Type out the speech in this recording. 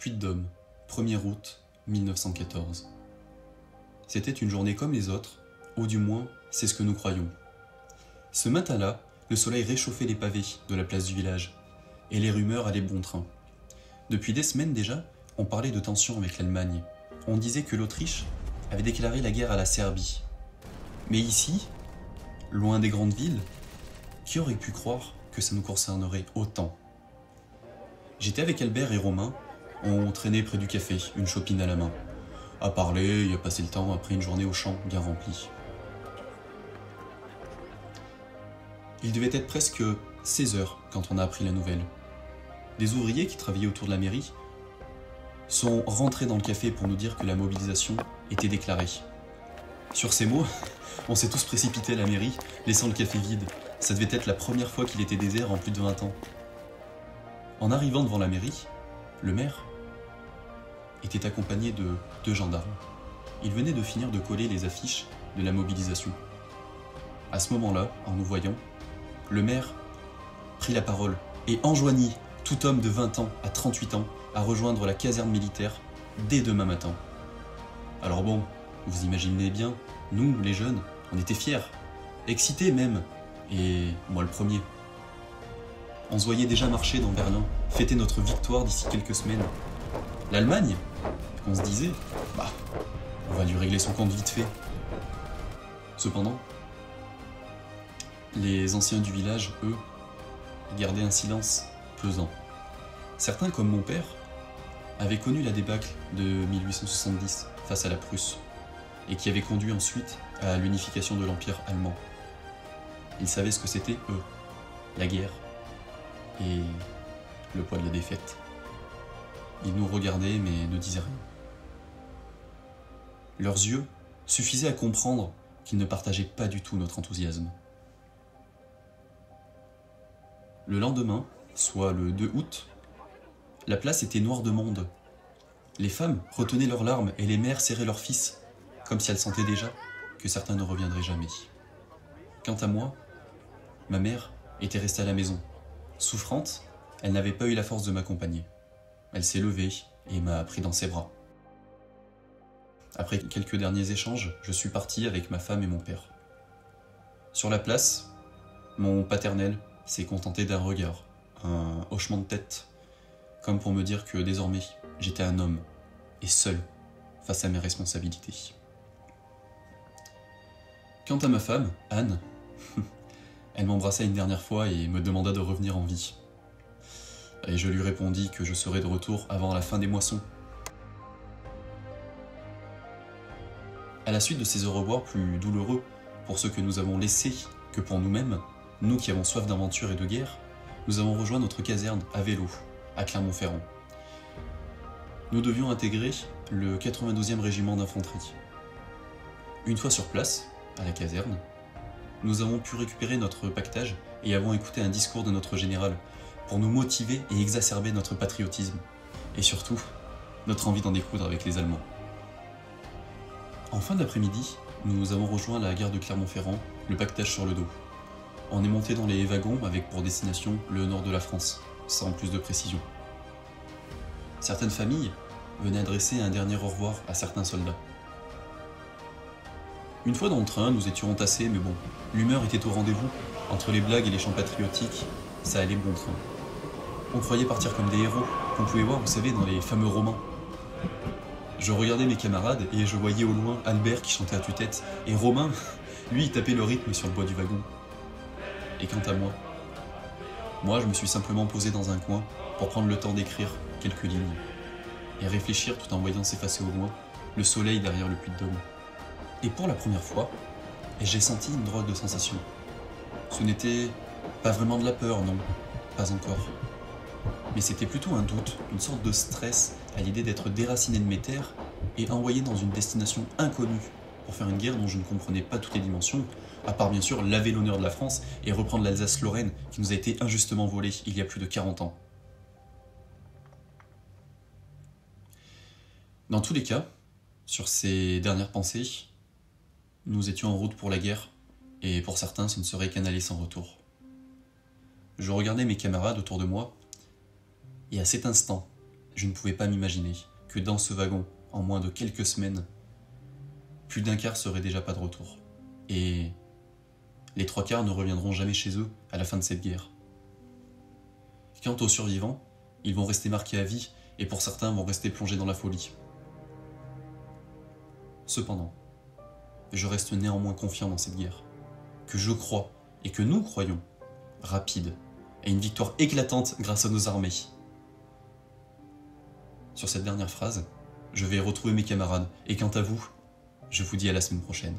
Puy-de-Dôme, 1er août 1914. C'était une journée comme les autres, ou du moins, c'est ce que nous croyons. Ce matin-là, le soleil réchauffait les pavés de la place du village, et les rumeurs allaient bon train. Depuis des semaines déjà, on parlait de tensions avec l'Allemagne. On disait que l'Autriche avait déclaré la guerre à la Serbie. Mais ici, loin des grandes villes, qui aurait pu croire que ça nous concernerait autant? J'étais avec Albert et Romain, on traînait près du café, une chopine à la main, à parler et à passer le temps après une journée au champ bien remplie. Il devait être presque 16 heures quand on a appris la nouvelle. Des ouvriers qui travaillaient autour de la mairie sont rentrés dans le café pour nous dire que la mobilisation était déclarée. Sur ces mots, on s'est tous précipités à la mairie, laissant le café vide. Ça devait être la première fois qu'il était désert en plus de 20 ans. En arrivant devant la mairie, le maire était accompagné de 2 gendarmes. Il venait de finir de coller les affiches de la mobilisation. À ce moment-là, en nous voyant, le maire prit la parole et enjoignit tout homme de 20 ans à 38 ans à rejoindre la caserne militaire dès demain matin. Alors bon, vous imaginez bien, nous, les jeunes, on était fiers, excités même, et moi le premier. On se voyait déjà marcher dans Berlin, fêter notre victoire d'ici quelques semaines. L'Allemagne, on se disait, on va lui régler son compte vite fait. Cependant, les anciens du village, eux, gardaient un silence pesant. Certains, comme mon père, avaient connu la débâcle de 1870 face à la Prusse, et qui avait conduit ensuite à l'unification de l'Empire allemand. Ils savaient ce que c'était, eux, la guerre, et le poids de la défaite. Ils nous regardaient mais ne disaient rien. Leurs yeux suffisaient à comprendre qu'ils ne partageaient pas du tout notre enthousiasme. Le lendemain, soit le 2 août, la place était noire de monde. Les femmes retenaient leurs larmes et les mères serraient leurs fils, comme si elles sentaient déjà que certains ne reviendraient jamais. Quant à moi, ma mère était restée à la maison. Souffrante, elle n'avait pas eu la force de m'accompagner. Elle s'est levée et m'a pris dans ses bras. Après quelques derniers échanges, je suis parti avec ma femme et mon père. Sur la place, mon paternel s'est contenté d'un regard, un hochement de tête, comme pour me dire que désormais, j'étais un homme, et seul, face à mes responsabilités. Quant à ma femme, Anne, elle m'embrassa une dernière fois et me demanda de revenir en vie. Et je lui répondis que je serais de retour avant la fin des moissons. À la suite de ces au revoir plus douloureux pour ceux que nous avons laissés que pour nous-mêmes, nous qui avons soif d'aventure et de guerre, nous avons rejoint notre caserne à vélo, à Clermont-Ferrand. Nous devions intégrer le 92e régiment d'infanterie. Une fois sur place, à la caserne, nous avons pu récupérer notre pactage et avons écouté un discours de notre général pour nous motiver et exacerber notre patriotisme, et surtout, notre envie d'en découdre avec les Allemands. En fin d'après-midi, nous avons rejoint la gare de Clermont-Ferrand, le pactage sur le dos. On est monté dans les wagons avec pour destination le nord de la France, sans plus de précision. Certaines familles venaient adresser un dernier au revoir à certains soldats. Une fois dans le train, nous étions entassés, mais bon, l'humeur était au rendez-vous. Entre les blagues et les chants patriotiques, ça allait bon train. On croyait partir comme des héros, qu'on pouvait voir, vous savez, dans les fameux romans. Je regardais mes camarades et je voyais au loin Albert qui chantait à tue-tête, et Romain, lui, il tapait le rythme sur le bois du wagon. Et quant à moi, je me suis simplement posé dans un coin pour prendre le temps d'écrire quelques lignes et réfléchir tout en voyant s'effacer au loin le soleil derrière le Puy-de-Dôme. Et pour la première fois, j'ai senti une drôle de sensation. Ce n'était pas vraiment de la peur, non, pas encore. Mais c'était plutôt un doute, une sorte de stress à l'idée d'être déraciné de mes terres et envoyé dans une destination inconnue pour faire une guerre dont je ne comprenais pas toutes les dimensions, à part bien sûr laver l'honneur de la France et reprendre l'Alsace-Lorraine qui nous a été injustement volée il y a plus de 40 ans. Dans tous les cas, sur ces dernières pensées, nous étions en route pour la guerre, et pour certains ce ne serait qu'un aller sans retour. Je regardais mes camarades autour de moi, et à cet instant, je ne pouvais pas m'imaginer que dans ce wagon, en moins de quelques semaines, plus d'un quart serait déjà pas de retour. Et les 3/4 ne reviendront jamais chez eux à la fin de cette guerre. Quant aux survivants, ils vont rester marqués à vie et pour certains vont rester plongés dans la folie. Cependant, je reste néanmoins confiant dans cette guerre, que je crois et que nous croyons rapide et une victoire éclatante grâce à nos armées. Sur cette dernière phrase, je vais retrouver mes camarades et quant à vous, je vous dis à la semaine prochaine.